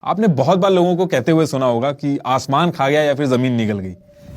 आपने बहुत बार लोगों को कहते हुए सुना होगा कि आसमान खा गया या फिर जमीन निकल गई।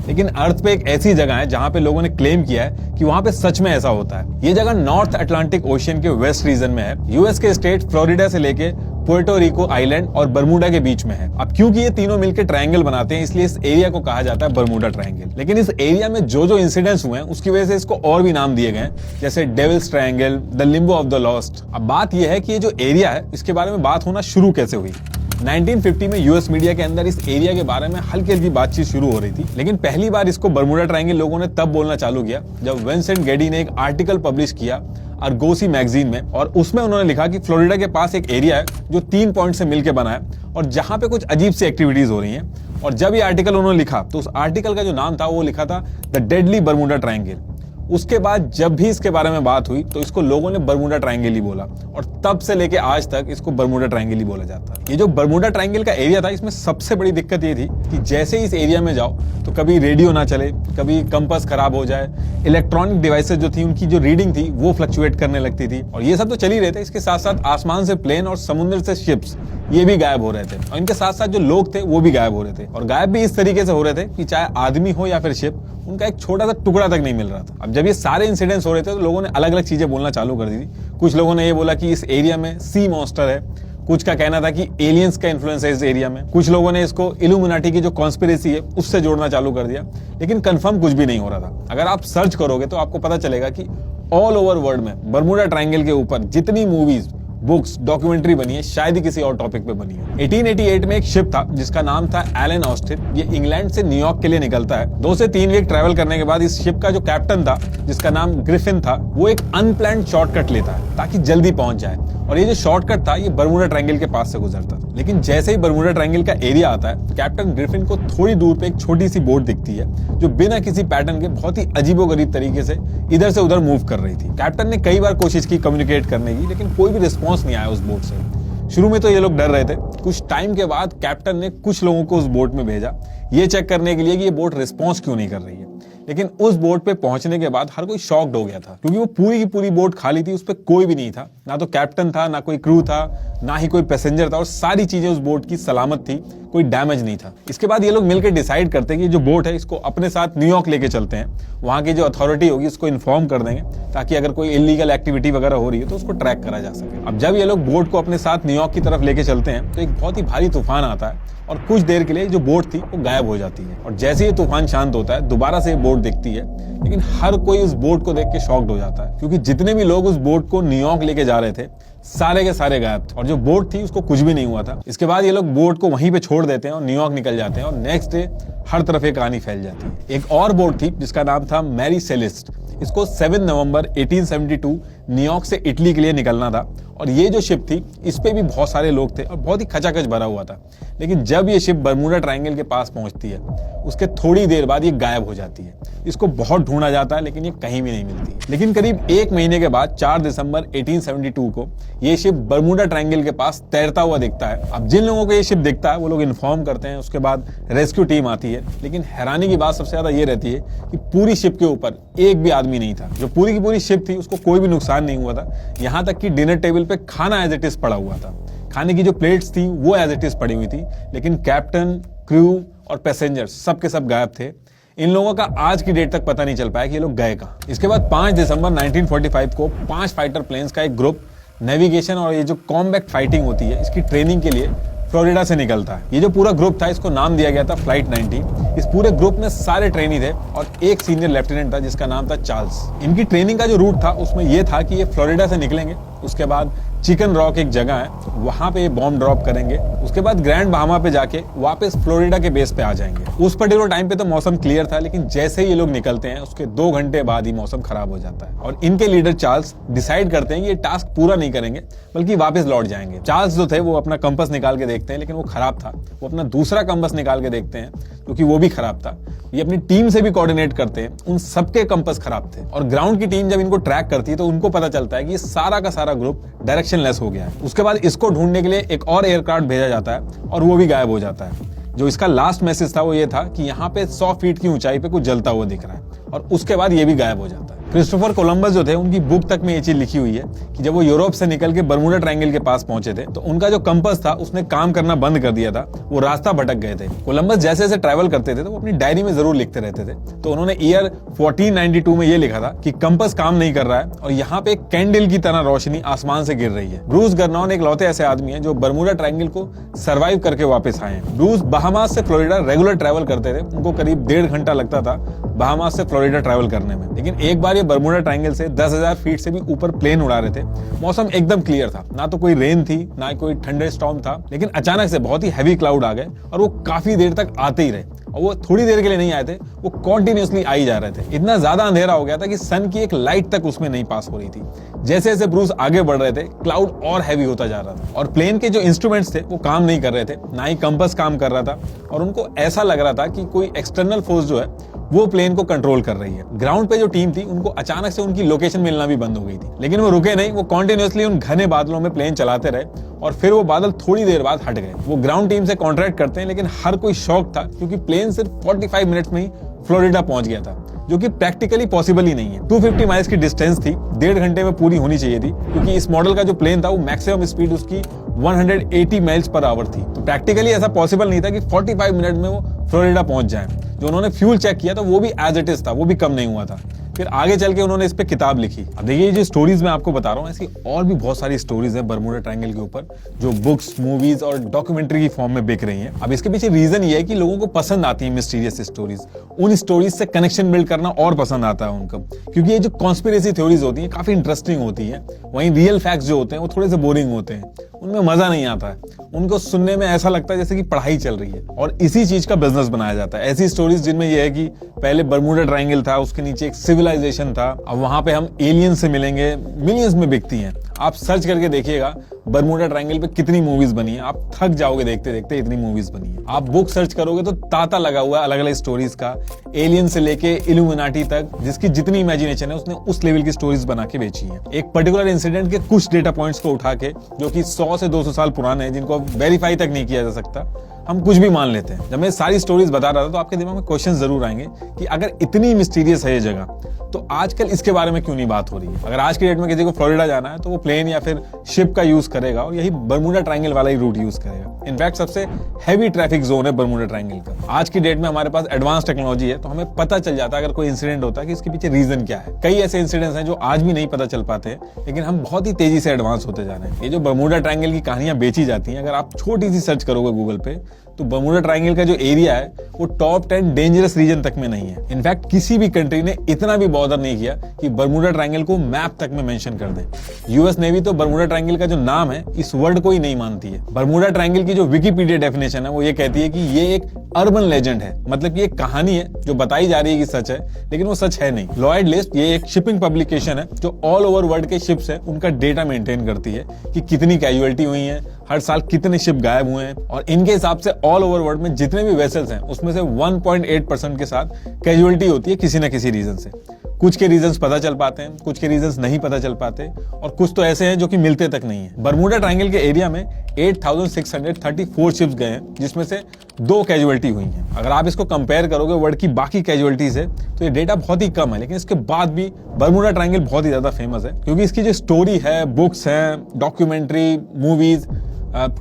लेकिन अर्थ पे एक ऐसी जगह है जहां पे लोगों ने क्लेम किया है कि वहां पे सच में ऐसा होता है। ये जगह नॉर्थ अटलांटिक ओशियन के वेस्ट रीजन में है। यूएस के स्टेट फ्लोरिडा से लेके पुर्टो रिको आइलैंड और बरमूडा के बीच में है। अब क्योंकि ये तीनों मिलकर ट्रायंगल बनाते हैं, इसलिए इस एरिया को कहा जाता है बरमूडा ट्रायंगल। लेकिन इस एरिया में जो इंसिडेंट्स हुए हैं उसकी वजह से इसको और भी नाम दिए गए हैं, जैसे Devil's Triangle, the limbo of the lost. अब बात यह है कि ये जो एरिया है इसके बारे में बात होना शुरू कैसे हुई। 1950 में यूएस मीडिया के अंदर इस एरिया के बारे में हल्की हल्की बातचीत शुरू हो रही थी, लेकिन पहली बार इसको बरमूडा ट्रायंगल लोगों ने तब बोलना चालू किया जब विंसेंट गेडी ने एक आर्टिकल पब्लिश किया आर्गोसी मैगजीन में, और उसमें उन्होंने लिखा कि फ्लोरिडा के पास एक एरिया है जो 3 पॉइंट से मिलकर बना है और जहां पे कुछ अजीब सी एक्टिविटीज हो रही हैं। और जब ये आर्टिकल उन्होंने लिखा तो उस आर्टिकल का जो नाम था वो लिखा था द डेडली बरमूडा ट्रायंगल। उसके बाद जब भी इसके बारे में बात हुई तो इसको लोगों ने बरमूडा ट्रायंगल ही बोला, और तब से लेके आज तक इसको बरमूडा ट्रायंगल ही बोला जाता है। ये जो बरमूडा ट्रायंगल का एरिया था, इसमें सबसे बड़ी दिक्कत ये थी कि जैसे ही इस एरिया में जाओ तो कभी रेडियो ना चले, कभी कंपास खराब हो जाए, इलेक्ट्रॉनिक डिवाइसेस जो थी उनकी जो रीडिंग थी वो फ्लक्चुएट करने लगती थी, और ये सब तो चल ही रहे थे। इसके साथ साथ आसमान से प्लेन और समुद्र से शिप्स ये भी गायब हो रहे थे, और इनके साथ साथ जो लोग थे वो भी गायब हो रहे थे, और गायब भी इस तरीके से हो रहे थे कि चाहे आदमी हो या फिर शिप, उनका एक छोटा सा टुकड़ा तक नहीं मिल रहा था। अब जब ये सारे इंसिडेंट्स हो रहे थे तो लोगों ने अलग अलग चीजें बोलना चालू कर दी थी। कुछ लोगों ने ये बोला कि इस एरिया में सी मॉन्स्टर है, कुछ का कहना था कि एलियंस का इन्फ्लुएंस है इस एरिया में, कुछ लोगों ने इसको इल्यूमिनाटी की जो कॉन्स्पिरेसी है उससे जोड़ना चालू कर दिया, लेकिन कंफर्म कुछ भी नहीं हो रहा था। अगर आप सर्च करोगे तो आपको पता चलेगा कि ऑल ओवर वर्ल्ड में बरमूडा ट्रायंगल के ऊपर जितनी मूवीज, बुक्स, डॉक्यूमेंट्री बनी है, शायद ही किसी और टॉपिक पे बनी है। 1888 में एक शिप था जिसका नाम था एलन ऑस्टिन। ये इंग्लैंड से न्यूयॉर्क के लिए निकलता है। 2 से 3 वीक ट्रैवल करने के बाद इस शिप का जो कैप्टन था, जिसका नाम ग्रिफिन था, वो एक अनप्लान्ड शॉर्टकट लेता है ताकि जल्दी पहुंच जाए, और ये जो शॉर्टकट था ये बरमूडा ट्रायंगल के पास से गुजरता था। लेकिन जैसे ही बरमूडा ट्रायंगल का एरिया आता है, कैप्टन ग्रिफिन को थोड़ी दूर पे एक छोटी सी बोट दिखती है जो बिना किसी पैटर्न के बहुत ही अजीबोगरीब तरीके से इधर से उधर मूव कर रही थी। कैप्टन ने कई बार कोशिश की कम्युनिकेट करने की, लेकिन कोई भी रिस्पॉन्स नहीं आया उस बोट से। शुरू में तो ये लोग डर रहे थे। कुछ टाइम के बाद कैप्टन ने कुछ लोगों को उस बोट में भेजा ये चेक करने के लिए कि ये बोट रिस्पॉन्स क्यों नहीं कर रही है। लेकिन उस बोट पे पहुंचने के बाद हर कोई शॉक्ड हो गया था, क्योंकि वो पूरी की पूरी बोट खाली थी, उस पे कोई भी नहीं था, ना तो कैप्टन था, ना कोई क्रू था, ना ही कोई पैसेंजर था, और सारी चीजें उस बोट की सलामत थी, कोई डैमेज नहीं था। इसके बाद ये लोग मिलकर डिसाइड करते हैं कि जो बोट है इसको अपने साथ न्यूयॉर्क लेके चलते हैं। वहां की जो अथॉरिटी होगी उसको इन्फॉर्म कर देंगे ताकि अगर कोई इलीगल एक्टिविटी वगैरह हो रही है तो उसको ट्रैक करा जा सके। अब जब ये लोग बोट को अपने साथ न्यूयॉर्क की तरफ लेके चलते हैं तो एक बहुत ही भारी तूफान आता है, और कुछ देर के लिए जो बोट थी वो गायब हो जाती है। और जैसे ही तूफान शांत होता है दोबारा से ये बोट दिखती है, लेकिन हर कोई उस बोट को देख के शॉक्ड हो जाता है, क्योंकि जितने भी लोग उस बोट को न्यूयॉर्क लेके जा रहे थे सारे के सारे गायब थे, और जो बोट थी उसको कुछ भी नहीं हुआ था। इसके बाद ये लोग बोट को वहीं पे छोड़ देते हैं और न्यूयॉर्क निकल जाते हैं, और नेक्स्ट डे हर तरफ एक कहानी फैल जाती है। एक और बोट थी जिसका नाम था मैरी सेलेस्ट। इसको 7 नवंबर 1872 न्यूयॉर्क से इटली के लिए निकलना था, और ये जो शिप थी इस पे भी बहुत सारे लोग थे और बहुत ही खचाखच भरा हुआ था। लेकिन जब ये शिप बरमूडा ट्रायंगल के पास पहुंचती है उसके थोड़ी देर बाद ये गायब हो जाती है। इसको बहुत ढूंढा जाता है लेकिन ये कहीं भी नहीं मिलती। लेकिन करीब 1 महीने के बाद 4 दिसंबर 1872 को ये शिप बरमूडा ट्रायंगल के पास तैरता हुआ दिखता है। अब जिन लोगों को ये शिप दिखता है वो लोग इन्फॉर्म करते हैं, उसके बाद रेस्क्यू टीम आती है। लेकिन हैरानी की बात सबसे ज्यादा ये रहती है कि पूरी शिप के ऊपर एक भी आदमी नहीं था। जो पूरी की पूरी शिप थी उसको कोई भी नुकसान नहीं हुआ था, यहाँ तक कि डिनर टेबल पे खाना एज इट इज पड़ा हुआ था। खाने की जो प्लेट्स थी वो एज इट इज पड़ी हुई थी, लेकिन कैप्टन, क्रू और पैसेंजर सब के सब गायब थे। इन लोगों का आज की डेट तक पता नहीं चल पाया कि ये लोग गए कहाँ। इसके बाद 5 दिसंबर 1945 को 5 फाइटर प्लेन्स का एक ग्रुप नेविगेशन और ये जो कॉम्बैट फाइटिंग होती है इसकी ट्रेनिंग के लिए फ्लोरिडा से निकलता है। ये जो पूरा ग्रुप था इसको नाम दिया गया था फ्लाइट 19। इस पूरे ग्रुप में सारे ट्रेनी थे और एक सीनियर लेफ्टिनेंट था जिसका नाम था चार्ल्स। इनकी ट्रेनिंग का जो रूट था उसमें यह था कि ये फ्लोरिडा से निकलेंगे, उसके बाद चिकन रॉक एक जगह है वहां पे बॉम्ब ड्रॉप करेंगे, उसके बाद ग्रैंड बहामा पे जाके वापस फ्लोरिडा के बेस पे आ जाएंगे। उस पर्टिकुलर टाइम पे तो मौसम क्लियर था, लेकिन जैसे ही ये लोग निकलते हैं उसके 2 घंटे बाद ही मौसम खराब हो जाता है, और इनके लीडर चार्ल्स डिसाइड करते हैं कि ये टास्क पूरा नहीं करेंगे बल्कि वापस लौट जाएंगे। चार्ल्स जो थे वो अपना कंपास निकाल के देखते हैं, लेकिन वो खराब था। वो अपना दूसरा कंपास निकाल के देखते हैं क्योंकि वो भी खराब था। ये अपनी टीम से भी कोऑर्डिनेट करते हैं, उन सबके कंपास खराब थे, और ग्राउंड की टीम जब इनको ट्रैक करती है तो उनको पता चलता है कि ये सारा का सारा ग्रुप डायरेक्शनलेस हो गया है। उसके बाद इसको ढूंढने के लिए एक और एयरक्राफ्ट भेजा जाता है और वो भी गायब हो जाता है। जो इसका लास्ट मैसेज था वो ये था कि यहाँ पे 100 फीट की ऊंचाई पे कुछ जलता हुआ दिख रहा है, और उसके बाद ये भी गायब हो जाता है। क्रिस्टोफर कोलंबस जो थे उनकी बुक तक में ये चीज लिखी हुई है कि जब वो यूरोप से निकल के बर्मुडा ट्रायंगल के पास पहुंचे थे तो उनका जो कंपास था उसने काम करना बंद कर दिया था, वो रास्ता भटक गए थे। कोलंबस जैसे जैसे ट्रैवल करते थे तो वो अपनी डायरी में जरूर लिखते रहते थे। तो उन्होंने ईयर 1492 में ये लिखा था कि कंपास काम नहीं कर रहा है और यहाँ पे एक कैंडल की तरह रोशनी आसमान से गिर रही है। ब्रूस गर्नॉन एक लौते ऐसे आदमी है जो बर्मुडा ट्रायंगल को सर्वाइव करके वापस आए हैं। ब्रूस बहामास से फ्लोरिडा रेगुलर ट्रैवल करते थे, उनको करीब 1.5 घंटा लगता था बहामास से फ्लोरिडा ट्रैवल करने में। लेकिन एक बार ये बर्मुडा ट्रायंगल से 10,000 फीट से भी ऊपर प्लेन उड़ा रहे थे। मौसम एकदम क्लियर था, ना तो कोई रेन थी ना कोई थंडर स्टॉर्म था, लेकिन अचानक से बहुत ही हैवी क्लाउड आ गए और वो काफी देर तक आते ही रहे। और वो थोड़ी देर के लिए नहीं आए थे, वो कॉन्टिन्यूसली आ ही जा रहे थे। इतना ज्यादा अंधेरा हो गया था कि सन की एक लाइट तक उसमें नहीं पास हो रही थी। जैसे जैसे ब्रूस आगे बढ़ रहे थे क्लाउड और हैवी होता जा रहा था और प्लेन के जो इंस्ट्रूमेंट्स थे वो काम नहीं कर रहे थे, ना ही कंपास काम कर रहा था और उनको ऐसा लग रहा था कि कोई एक्सटर्नल फोर्स जो है वो प्लेन को कंट्रोल कर रही है। ग्राउंड पे जो टीम थी उनको अचानक से उनकी लोकेशन मिलना भी बंद हो गई थी, लेकिन वो रुके नहीं, वो कॉन्टिन्यूसली उन घने बादलों में प्लेन चलाते रहे और फिर वो बादल थोड़ी देर बाद हट गए। वो ग्राउंड टीम से कॉन्ट्रैक्ट करते हैं, लेकिन हर कोई शॉक था क्योंकि प्लेन सिर्फ 45 मिनट्स में ही फ्लोरिडा पहुंच गया था, जो कि प्रैक्टिकली पॉसिबल ही नहीं है। 250 माइल्स की डिस्टेंस थी, 1.5 घंटे में पूरी होनी चाहिए थी क्योंकि इस मॉडल का जो प्लेन था वो मैक्सिमम स्पीड उसकी 180 माइल्स पर आवर थी। तो प्रैक्टिकली ऐसा पॉसिबल नहीं था कि 45 मिनट में वो फ्लोरिडा पहुंच जाए। जो उन्होंने फ्यूल चेक किया था वो भी एज इट इज था, वो भी कम नहीं हुआ था। फिर आगे चल के उन्होंने इस पे किताब लिखी। अब देखिए, जो स्टोरीज मैं आपको बता रहा हूँ ऐसी और भी बहुत सारी स्टोरीज हैं बर्मुडा ट्रायंगल के ऊपर जो बुक्स, मूवीज और डॉक्यूमेंट्री की फॉर्म में बिक रही हैं। अब इसके पीछे रीजन ये है कि लोगों को पसंद आती है मिस्टीरियस स्टोरीज, उन स्टोरीज से कनेक्शन बिल्ड करना और पसंद आता है उनको, क्योंकि ये जो कॉन्स्पिरेसी थ्योरीज होती हैं काफी इंटरेस्टिंग होती है। वहीं रियल फैक्ट्स जो होते हैं वो थोड़े से बोरिंग होते हैं, उनमें मजा नहीं आता है, उनको सुनने में ऐसा लगता है जैसे कि पढ़ाई चल रही है और इसी चीज का बिजनेस बनाया जाता है। ऐसी स्टोरीज जिनमें यह है कि पहले बर्मुडा ट्रायंगल था, उसके नीचे एक सिविलाइजेशन था, अब वहां पे हम एलियन से मिलेंगे, मिलियंस में बिकती हैं। आप सर्च करके देखिएगा बर्मुडा ट्रायंगल पे कितनी मूवीज बनी है, आप थक जाओगे देखते देखते, इतनी मूवीज बनी है। आप बुक सर्च करोगे तो तांता लगा हुआ है अलग अलग स्टोरीज का, एलियन से लेके इल्यूमिनाटी तक, जिसकी जितनी इमेजिनेशन है उसने उस लेवल की स्टोरीज बना के बेची है। एक पर्टिकुलर इंसिडेंट के कुछ डेटा पॉइंट्स को उठा के, जो कि 100 से 200 साल पुराने हैं, जिनको वेरीफाई तक नहीं किया जा सकता, हम कुछ भी मान लेते हैं। जब मैं सारी स्टोरीज बता रहा था तो आपके दिमाग में क्वेश्चन जरूर आएंगे कि अगर इतनी मिस्टीरियस है ये जगह तो आजकल इसके बारे में क्यों नहीं बात हो रही है। अगर आज की डेट में किसी को फ्लोरिडा जाना है तो वो प्लेन या फिर शिप का यूज करेगा और यही बर्मुडा ट्रायंगल वाला ही रूट यूज करेगा। इनफैक्ट सबसे हैवी ट्रैफिक जोन है बर्मुडा ट्रायंगल का। आज की डेट में हमारे पास एडवांस टेक्नोलॉजी है तो हमें पता चल जाता है अगर कोई इंसिडेंट होता है कि इसके पीछे रीजन क्या है। कई ऐसे इंसिडेंट्स हैं जो आज भी नहीं पता चल पाते हैं, लेकिन हम बहुत ही तेजी से एडवांस होते जा रहे हैं। ये जो बर्मुडा ट्रायंगल की कहानियां बेची जाती हैं, अगर आप छोटी सी सर्च करोगे गूगल पे तो बर्मुडा ट्रायंगल का जो एरिया है वो टॉप 10 डेंजरस रीजन तक में नहीं है। इनफैक्ट किसी भी कंट्री ने इतना भी बॉदर नहीं किया कि बर्मुडा ट्रायंगल को मैप तक में मेंशन कर दे। यूएस नेवी तो बर्मुडा ट्रायंगल का जो नाम है इस वर्ड को ही नहीं मानती है। बर्मुडा ट्रायंगल की जो विकिपीडिया डेफिनेशन है वो ये कहती है कि ये एक अर्बन लेजेंड है, मतलब कि एक कहानी है जो बताई जा रही है कि सच है, लेकिन वो सच है नहीं। लॉयड लिस्ट ये एक शिपिंग पब्लिकेशन है जो ऑल ओवर वर्ल्ड के शिप्स है उनका डेटा मेंटेन करती है कि कितनी कैजुअलिटी हुई है, हर साल कितने शिप गायब हुए हैं, और इनके हिसाब से ऑल ओवर वर्ल्ड में जितने भी वेसल्स हैं उसमें से 1.8% के साथ कैजुअलिटी होती है किसी न किसी रीजन से। कुछ के रीजंस पता चल पाते हैं, कुछ के रीजंस नहीं पता चल पाते, और कुछ तो ऐसे हैं जो कि मिलते तक नहीं है। बर्मुडा ट्रायंगल के एरिया में 8,634 शिप्स गए हैं, जिसमें से 2 कैजुअलिटी हुई हैं। अगर आप इसको कंपेयर करोगे वर्ल्ड की बाकी कैजुअलिटी से तो ये डेटा बहुत ही कम है, लेकिन इसके बाद भी बर्मुडा ट्रायंगल बहुत ही ज्यादा फेमस है क्योंकि इसकी जो स्टोरी है, बुक्स हैं, डॉक्यूमेंट्री, मूवीज,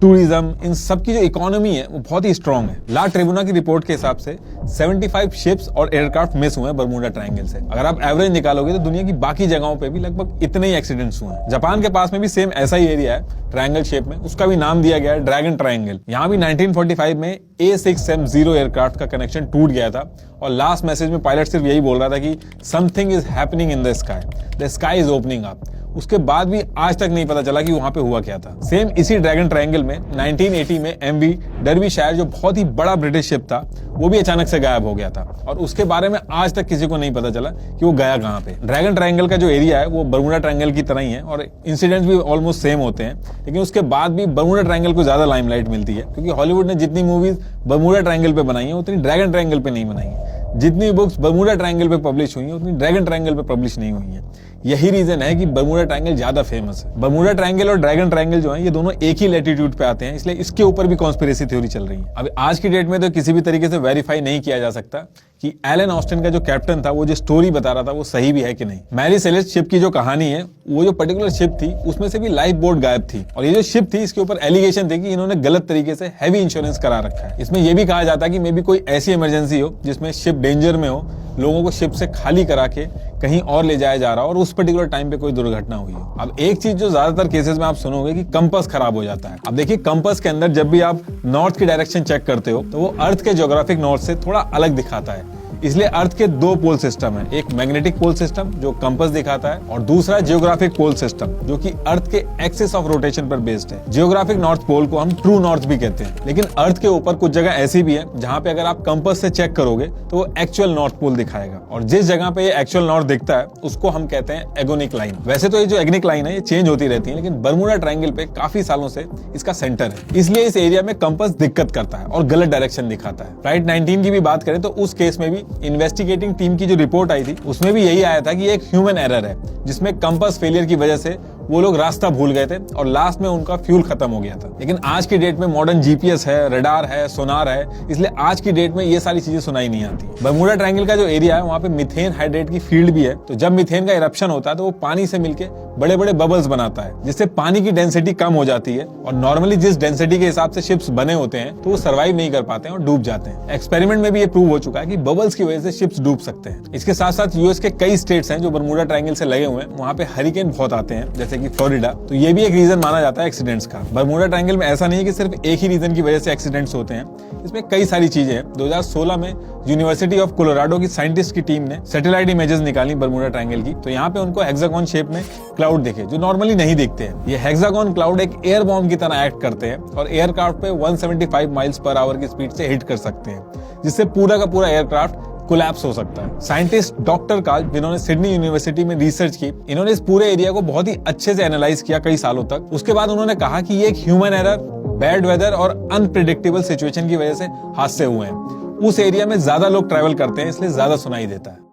टूरिज्म, इन सब की जो इकोनॉमी है वो बहुत ही स्ट्रांग है। ला ट्रिब्यूना की रिपोर्ट के हिसाब से 75 शिप्स और एयरक्राफ्ट मिस हुए हैं बर्मुडा ट्रायंगल से। अगर आप एवरेज निकालोगे तो दुनिया की बाकी जगहों पे भी लगभग इतने ही एक्सीडेंट्स हुए हैं। जापान के पास में भी सेम ऐसा ही एरिया है ट्रायंगल शेप में, उसका भी नाम दिया गया है ड्रैगन ट्रायंगल। यहाँ भी 1945 में A6M0 एयरक्राफ्ट का कनेक्शन टूट गया था और लास्ट मैसेज में पायलट सिर्फ यही बोल रहा था कि something is happening in the sky is opening up. उसके बाद भी आज तक नहीं पता चला कि वहां पे हुआ क्या था। सेम इसी ड्रैगन ट्रायंगल में 1980 में MV डर्बीशायर, जो बहुत ही बड़ा ब्रिटिश शिप था, वो भी अचानक से गायब हो गया था और उसके बारे में आज तक किसी को नहीं पता चला कि वो गया कहां पे। ड्रैगन ट्रायंगल का जो एरिया है वो बर्मुडा ट्रायंगल की तरह ही है और इंसिडेंट्स भी ऑलमोस्ट सेम होते हैं, लेकिन उसके बाद भी बर्मुडा ट्रायंगल को ज्यादा लाइमलाइट मिलती है क्योंकि हॉलीवुड ने जितनी मूवीज बर्मुडा ट्रायंगल पे बनाई है उतनी ड्रैगन ट्रायंगल पे नहीं बनाई है। जितनी बुक्स बर्मुडा ट्रायंगल पे पब्लिश हुई हैं उतनी ड्रैगन ट्रायंगल पे पब्लिश नहीं हुई हैं। यही रीजन है कि बर्मुडा ट्रायंगल ज्यादा फेमस है। बर्मुडा ट्रायंगल और ड्रैगन ट्रायंगल जो है ये दोनों एक ही लैटिट्यूड पे आते हैं, इसलिए इसके ऊपर भी कॉन्स्पिरेसी थ्योरी चल रही है। अब आज की डेट में तो किसी भी तरीके से वेरीफाई नहीं किया जा सकता कि एलन ऑस्टिन का जो कैप्टन था वो जो स्टोरी बता रहा था वो सही भी है कि नहीं। मैरी सेलेस्ट शिप की जो कहानी है, वो जो पर्टिकुलर शिप थी उसमें से भी लाइफ बोट गायब थी, और ये जो शिप थी इसके ऊपर एलिगेशन थे कि इन्होंने गलत तरीके से हैवी इंश्योरेंस करा रखा है। इसमें यह भी कहा जाता है कि मे बी कोई ऐसी इमरजेंसी हो जिसमें शिप डेंजर में हो, लोगों को शिप से खाली करा के कहीं और ले जाया जा रहा हो और उस पर्टिकुलर टाइम पे कोई दुर्घटना हुई हो। अब एक चीज जो ज्यादातर केसेस में आप सुनोगे कि कंपास खराब हो जाता है। अब देखिए, कंपास के अंदर जब भी आप नॉर्थ की डायरेक्शन चेक करते हो तो वो अर्थ के ज्योग्राफिक नॉर्थ से थोड़ा अलग दिखाता है। इसलिए अर्थ के दो पोल सिस्टम है, एक मैग्नेटिक पोल सिस्टम जो कंपास दिखाता है और दूसरा जियोग्राफिक पोल सिस्टम जो कि अर्थ के एक्सिस ऑफ रोटेशन पर बेस्ड है। जियोग्राफिक नॉर्थ पोल को हम ट्रू नॉर्थ भी कहते हैं, लेकिन अर्थ के ऊपर कुछ जगह ऐसी भी है जहां पे अगर आप कंपास से चेक करोगे तो वो एक्चुअल नॉर्थ पोल दिखाएगा, और जिस जगह पे ये एक्चुअल नॉर्थ दिखता है उसको हम कहते हैं एगोनिक लाइन। वैसे तो ये जो एगोनिक लाइन है ये चेंज होती रहती है, लेकिन बर्मुडा ट्रायंगल पे काफी सालों से इसका सेंटर है, इसलिए इस एरिया में कंपास दिक्कत करता है और गलत डायरेक्शन दिखाता है। फ्लाइट 19 की भी बात करें तो उस केस में भी इन्वेस्टिगेटिंग टीम की जो रिपोर्ट आई थी उसमें भी यही आया था कि एक ह्यूमन एरर है, जिसमें कंपास फेलियर की वजह से वो लोग रास्ता भूल गए थे और लास्ट में उनका फ्यूल खत्म हो गया था। लेकिन आज की डेट में मॉडर्न जीपीएस है, रडार है, सोनार है, इसलिए आज की डेट में ये सारी चीजें सुनाई नहीं आती। बर्मुडा ट्रायंगल का जो एरिया है वहाँ पे मीथेन हाइड्रेट की फील्ड भी है, तो जब मीथेन का इरप्शन होता है तो वो पानी से मिलके बड़े बड़े बबल्स बनाता है, जिससे पानी की डेंसिटी कम हो जाती है, और नॉर्मली जिस डेंसिटी के हिसाब से शिप्स बने होते हैं तो वो सर्वाइव नहीं कर पाते हैं और डूब जाते हैं। एक्सपेरिमेंट में भी ये प्रूव हो चुका है कि बबल्स की वजह से शिप्स डूब सकते हैं। इसके साथ साथ यूएस के कई स्टेट्स हैं जो बर्मुडा ट्रायंगल से लगे हुए हैं, वहाँ पे हरिकेन बहुत आते हैं, जैसे कि फ्लोरिडा, तो ये भी एक रीजन माना जाता है एक्सीडेंट्स का। बर्मुडा ट्रायंगल में ऐसा नहीं है कि सिर्फ एक ही रीजन की वजह से एक्सीडेंट्स होते हैं, इसमें कई सारी चीजें हैं। 2016 में यूनिवर्सिटी ऑफ कोलोराडो की साइंटिस्ट की टीम ने सैटेलाइट इमेजेस निकाली बर्मुडा ट्रायंगल की, तो यहाँ पे उनको हेक्सागोन शेप में क्लाउड दिखे जो नॉर्मली नहीं दिखते हैं। ये हेक्सागोन क्लाउड एक एयर बॉम्ब की तरह एक्ट करते हैं और एयरक्राफ्ट पे 175 माइल्स पर आवर की स्पीड से हिट कर सकते हैं, जिससे पूरा का पूरा एयरक्राफ्ट कोलैप्स हो सकता है। साइंटिस्ट डॉक्टर काल, जिन्होंने सिडनी यूनिवर्सिटी में रिसर्च की, इन्होंने इस पूरे एरिया को बहुत ही अच्छे से एनालाइज किया कई सालों तक। उसके बाद उन्होंने कहा कि ये एक ह्यूमन एरर, बैड वेदर और अनप्रिडिक्टेबल सिचुएशन की वजह से हादसे हुए हैं। उस एरिया में ज्यादा लोग ट्रैवल करते हैं, इसलिए ज्यादा सुनाई देता है।